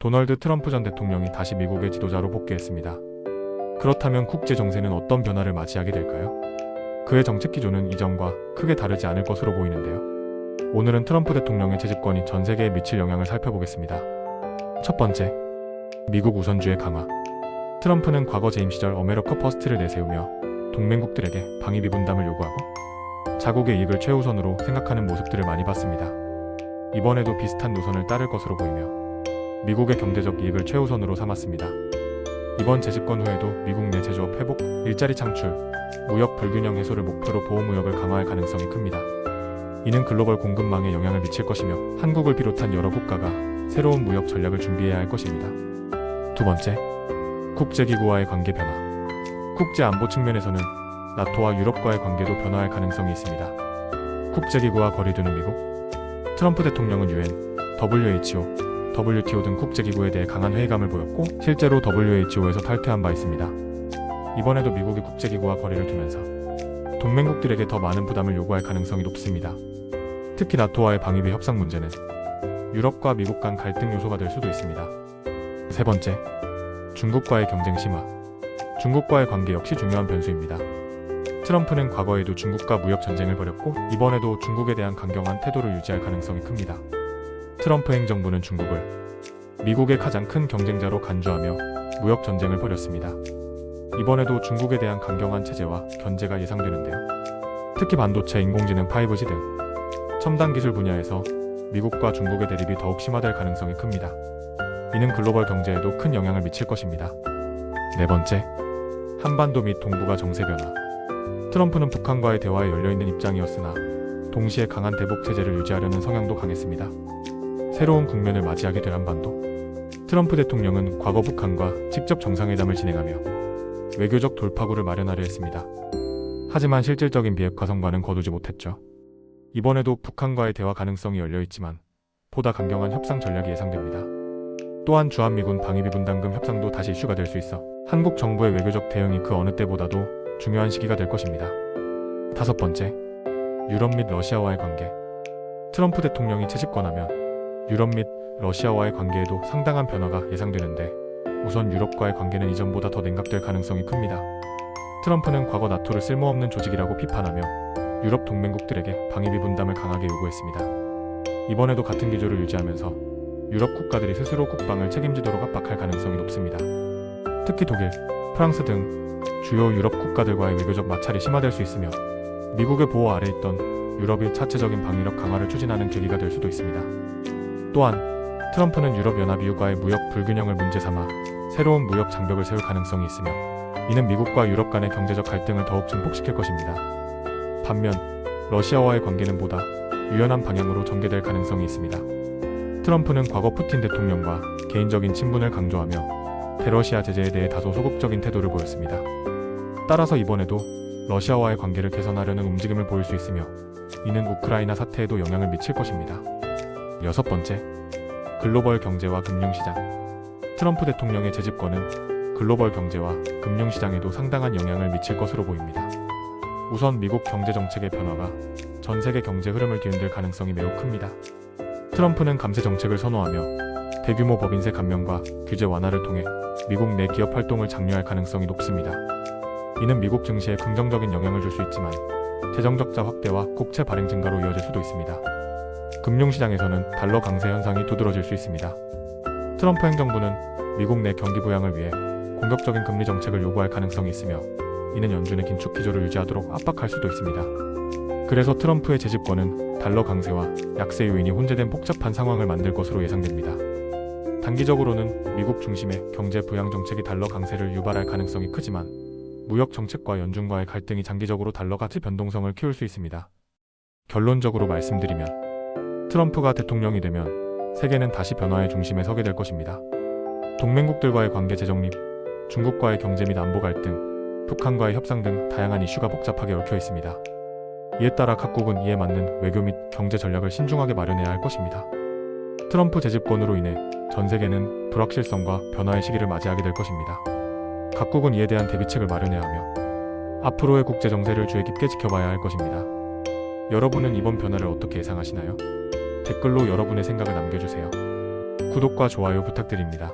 도널드 트럼프 전 대통령이 다시 미국의 지도자로 복귀했습니다. 그렇다면 국제 정세는 어떤 변화를 맞이하게 될까요? 그의 정책 기조는 이전과 크게 다르지 않을 것으로 보이는데요. 오늘은 트럼프 대통령의 재집권이 전 세계에 미칠 영향을 살펴보겠습니다. 첫 번째, 미국 우선주의 강화. 트럼프는 과거 재임 시절 어메리카 퍼스트를 내세우며 동맹국들에게 방위비 분담을 요구하고 자국의 이익을 최우선으로 생각하는 모습들을 많이 봤습니다. 이번에도 비슷한 노선을 따를 것으로 보이며 미국의 경제적 이익을 최우선으로 삼았습니다. 이번 재집권 후에도 미국 내 제조업 회복, 일자리 창출, 무역 불균형 해소를 목표로 보호무역을 강화할 가능성이 큽니다. 이는 글로벌 공급망에 영향을 미칠 것이며 한국을 비롯한 여러 국가가 새로운 무역 전략을 준비해야 할 것입니다. 두 번째, 국제기구와의 관계 변화. 국제안보 측면에서는 나토와 유럽과의 관계도 변화할 가능성이 있습니다. 국제기구와 거리두는 미국. 트럼프 대통령은 UN, WHO, WTO 등 국제기구에 대해 강한 회의감을 보였고 실제로 WHO에서 탈퇴한 바 있습니다. 이번에도 미국이 국제기구와 거리를 두면서 동맹국들에게 더 많은 부담을 요구할 가능성이 높습니다. 특히 나토와의 방위비 협상 문제는 유럽과 미국 간 갈등 요소가 될 수도 있습니다. 세 번째, 중국과의 경쟁 심화. 중국과의 관계 역시 중요한 변수입니다. 트럼프는 과거에도 중국과 무역 전쟁을 벌였고 이번에도 중국에 대한 강경한 태도를 유지할 가능성이 큽니다. 트럼프 행정부는 중국을 미국의 가장 큰 경쟁자로 간주하며 무역 전쟁을 벌였습니다. 이번에도 중국에 대한 강경한 체제와 견제가 예상되는데요. 특히 반도체, 인공지능, 5G 등 첨단 기술 분야에서 미국과 중국의 대립이 더욱 심화될 가능성이 큽니다. 이는 글로벌 경제에도 큰 영향을 미칠 것입니다. 네 번째, 한반도 및 동북아 정세 변화. 트럼프는 북한과의 대화에 열려있는 입장이었으나 동시에 강한 대북 체제를 유지하려는 성향도 강했습니다. 새로운 국면을 맞이하게 될 한반도. 트럼프 대통령은 과거 북한과 직접 정상회담을 진행하며 외교적 돌파구를 마련하려 했습니다. 하지만 실질적인 비핵화 성과는 거두지 못했죠. 이번에도 북한과의 대화 가능성이 열려있지만 보다 강경한 협상 전략이 예상됩니다. 또한 주한미군 방위비 분담금 협상도 다시 이슈가 될 수 있어 한국 정부의 외교적 대응이 그 어느 때보다도 중요한 시기가 될 것입니다. 다섯 번째, 유럽 및 러시아와의 관계. 트럼프 대통령이 재집권하면 유럽 및 러시아와의 관계에도 상당한 변화가 예상되는데 우선 유럽과의 관계는 이전보다 더 냉각될 가능성이 큽니다. 트럼프는 과거 나토를 쓸모없는 조직이라고 비판하며 유럽 동맹국들에게 방위비 분담을 강하게 요구했습니다. 이번에도 같은 기조를 유지하면서 유럽 국가들이 스스로 국방을 책임지도록 압박할 가능성이 높습니다. 특히 독일, 프랑스 등 주요 유럽 국가들과의 외교적 마찰이 심화될 수 있으며 미국의 보호 아래 있던 유럽이 차체적인 방위력 강화를 추진하는 계기가 될 수도 있습니다. 또한 트럼프는 유럽연합 EU과의 무역 불균형을 문제 삼아 새로운 무역 장벽을 세울 가능성이 있으며 이는 미국과 유럽 간의 경제적 갈등을 더욱 증폭시킬 것입니다. 반면 러시아와의 관계는 보다 유연한 방향으로 전개될 가능성이 있습니다. 트럼프는 과거 푸틴 대통령과 개인적인 친분을 강조하며 대러시아 제재에 대해 다소 소극적인 태도를 보였습니다. 따라서 이번에도 러시아와의 관계를 개선하려는 움직임을 보일 수 있으며 이는 우크라이나 사태에도 영향을 미칠 것입니다. 여섯 번째, 글로벌 경제와 금융시장. 트럼프 대통령의 재집권은 글로벌 경제와 금융시장에도 상당한 영향을 미칠 것으로 보입니다. 우선 미국 경제정책의 변화가 전 세계 경제 흐름을 뒤흔들 가능성이 매우 큽니다. 트럼프는 감세 정책을 선호하며 대규모 법인세 감면과 규제 완화를 통해 미국 내 기업 활동을 장려할 가능성이 높습니다. 이는 미국 증시에 긍정적인 영향을 줄 수 있지만 재정 적자 확대와 국채 발행 증가로 이어질 수도 있습니다. 금융시장에서는 달러 강세 현상이 두드러질 수 있습니다. 트럼프 행정부는 미국 내 경기 부양을 위해 공격적인 금리 정책을 요구할 가능성이 있으며 이는 연준의 긴축 기조를 유지하도록 압박할 수도 있습니다. 그래서 트럼프의 재집권은 달러 강세와 약세 요인이 혼재된 복잡한 상황을 만들 것으로 예상됩니다. 단기적으로는 미국 중심의 경제 부양 정책이 달러 강세를 유발할 가능성이 크지만 무역 정책과 연준과의 갈등이 장기적으로 달러 가치 변동성을 키울 수 있습니다. 결론적으로 말씀드리면 트럼프가 대통령이 되면 세계는 다시 변화의 중심에 서게 될 것입니다. 동맹국들과의 관계 재정립, 중국과의 경제 및 안보 갈등, 북한과의 협상 등 다양한 이슈가 복잡하게 얽혀 있습니다. 이에 따라 각국은 이에 맞는 외교 및 경제 전략을 신중하게 마련해야 할 것입니다. 트럼프 재집권으로 인해 전 세계는 불확실성과 변화의 시기를 맞이하게 될 것입니다. 각국은 이에 대한 대비책을 마련해야 하며 앞으로의 국제 정세를 주의 깊게 지켜봐야 할 것입니다. 여러분은 이번 변화를 어떻게 예상하시나요? 댓글로 여러분의 생각을 남겨주세요. 구독과 좋아요 부탁드립니다.